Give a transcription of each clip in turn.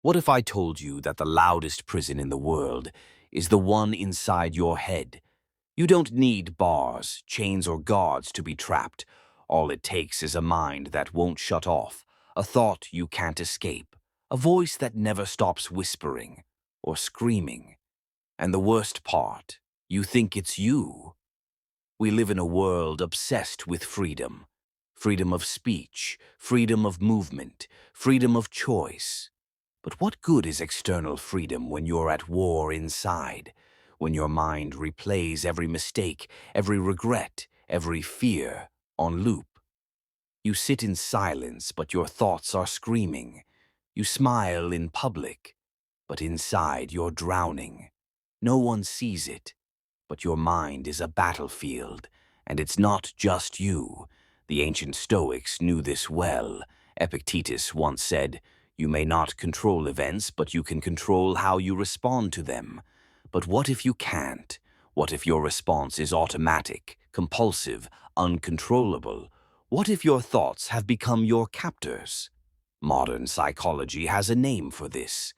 What if I told you that the loudest prison in the world is the one inside your head? You don't need bars, chains, or guards to be trapped. All it takes is a mind that won't shut off, a thought you can't escape, a voice that never stops whispering or screaming. And the worst part, you think it's you. We live in a world obsessed with freedom. Freedom of speech, freedom of movement, freedom of choice. But what good is external freedom when you're at war inside? When your mind replays every mistake, every regret, every fear on loop? You sit in silence, but your thoughts are screaming. You smile in public, but inside you're drowning. No one sees it, but your mind is a battlefield, and it's not just you. The ancient Stoics knew this well. Epictetus once said, "You may not control events, but you can control how you respond to them." But what if you can't? What if your response is automatic, compulsive, uncontrollable? What if your thoughts have become your captors? Modern psychology has a name for this: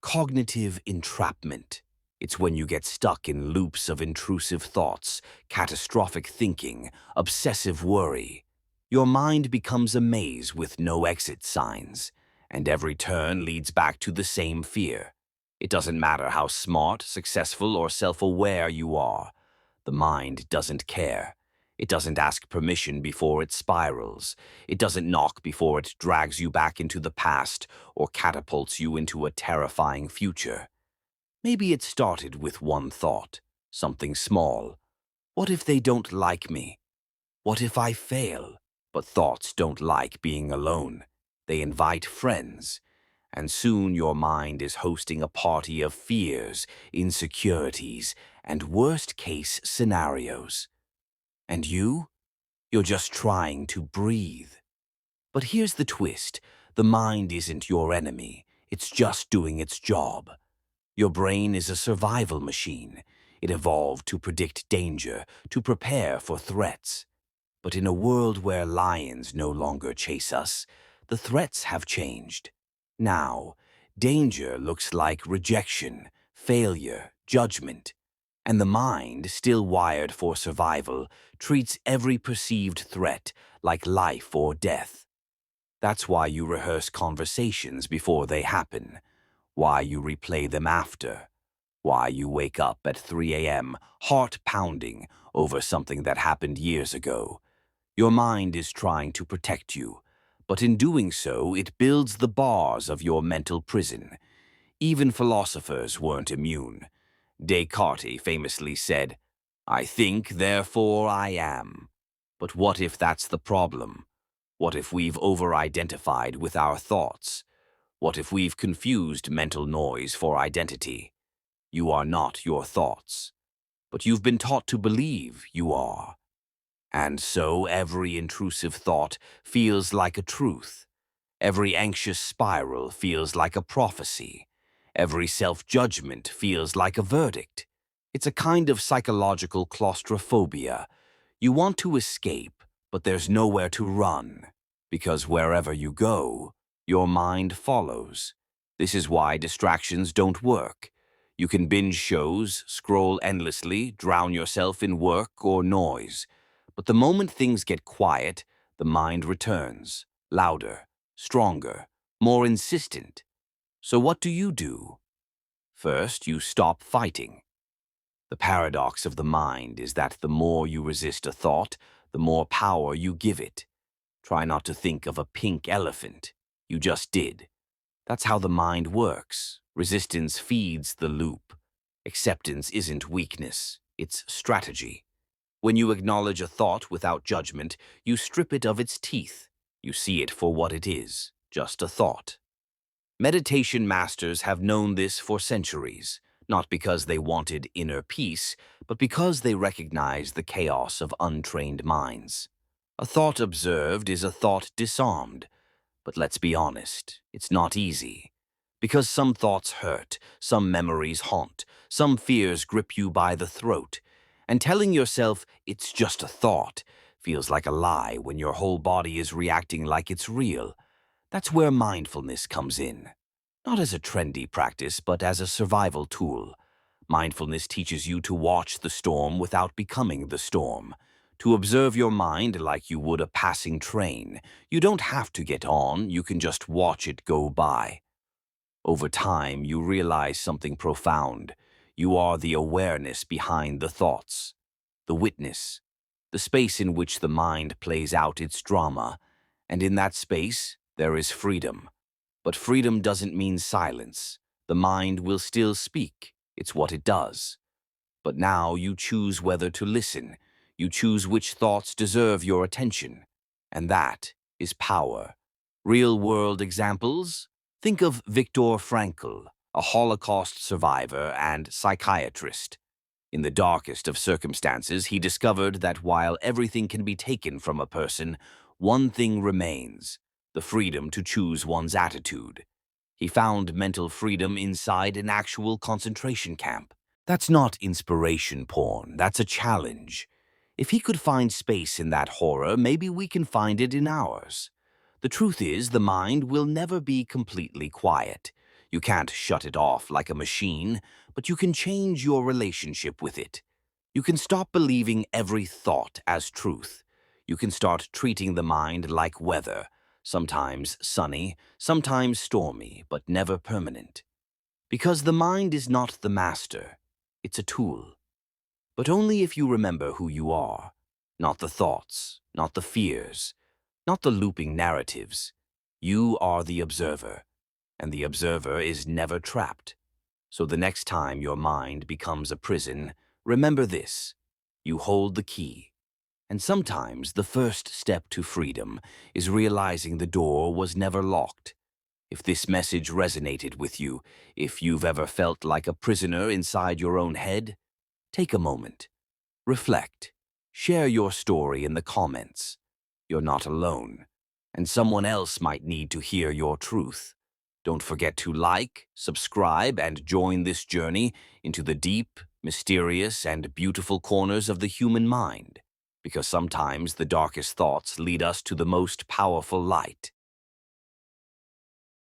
cognitive entrapment. It's when you get stuck in loops of intrusive thoughts, catastrophic thinking, obsessive worry. Your mind becomes a maze with no exit signs, and every turn leads back to the same fear. It doesn't matter how smart, successful, or self-aware you are. The mind doesn't care. It doesn't ask permission before it spirals. It doesn't knock before it drags you back into the past or catapults you into a terrifying future. Maybe it started with one thought, something small. What if they don't like me? What if I fail? But thoughts don't like being alone. They invite friends. And soon your mind is hosting a party of fears, insecurities, and worst-case scenarios. And you? You're just trying to breathe. But here's the twist. The mind isn't your enemy. It's just doing its job. Your brain is a survival machine. It evolved to predict danger, to prepare for threats. But in a world where lions no longer chase us, the threats have changed. Now, danger looks like rejection, failure, judgment. And the mind, still wired for survival, treats every perceived threat like life or death. That's why you rehearse conversations before they happen, why you replay them after, why you wake up at 3 a.m., heart pounding, over something that happened years ago. Your mind is trying to protect you, but in doing so, it builds the bars of your mental prison. Even philosophers weren't immune. Descartes famously said, "I think, therefore I am." But what if that's the problem? What if we've over-identified with our thoughts? What if we've confused mental noise for identity? You are not your thoughts, but you've been taught to believe you are. And so every intrusive thought feels like a truth. Every anxious spiral feels like a prophecy. Every self-judgment feels like a verdict. It's a kind of psychological claustrophobia. You want to escape, but there's nowhere to run, because wherever you go, your mind follows. This is why distractions don't work. You can binge shows, scroll endlessly, drown yourself in work or noise. But the moment things get quiet, the mind returns, louder, stronger, more insistent. So what do? First, you stop fighting. The paradox of the mind is that the more you resist a thought, the more power you give it. Try not to think of a pink elephant. You just did. That's how the mind works. Resistance feeds the loop. Acceptance isn't weakness, it's strategy. When you acknowledge a thought without judgment, you strip it of its teeth. You see it for what it is, just a thought. Meditation masters have known this for centuries, not because they wanted inner peace, but because they recognized the chaos of untrained minds. A thought observed is a thought disarmed. But let's be honest, it's not easy. Because some thoughts hurt, some memories haunt, some fears grip you by the throat. And telling yourself it's just a thought feels like a lie when your whole body is reacting like it's real. That's where mindfulness comes in. not as a trendy practice, but as a survival tool. Mindfulness teaches you to watch the storm without becoming the storm, to observe your mind like you would a passing train. You don't have to get on, you can just watch it go by. Over time, you realize something profound. You are the awareness behind the thoughts, the witness, the space in which the mind plays out its drama, and in that space, there is freedom. But freedom doesn't mean silence. The mind will still speak. It's what it does. But now you choose whether to listen. You choose which thoughts deserve your attention. And that is power. Real-world examples? Think of Viktor Frankl, a Holocaust survivor and psychiatrist. In the darkest of circumstances, he discovered that while everything can be taken from a person, one thing remains: the freedom to choose one's attitude. He found mental freedom inside an actual concentration camp. That's not inspiration porn, that's a challenge. If he could find space in that horror, maybe we can find it in ours. The truth is, the mind will never be completely quiet. You can't shut it off like a machine, but you can change your relationship with it. You can stop believing every thought as truth. You can start treating the mind like weather, sometimes sunny, sometimes stormy, but never permanent. Because the mind is not the master, it's a tool. But only if you remember who you are, not the thoughts, not the fears, not the looping narratives. You are the observer, and the observer is never trapped. So the next time your mind becomes a prison, remember this: you hold the key. And sometimes the first step to freedom is realizing the door was never locked. If this message resonated with you, if you've ever felt like a prisoner inside your own head, take a moment. Reflect. Share your story in the comments. You're not alone, and someone else might need to hear your truth. Don't forget to like, subscribe, and join this journey into the deep, mysterious, and beautiful corners of the human mind, because sometimes the darkest thoughts lead us to the most powerful light.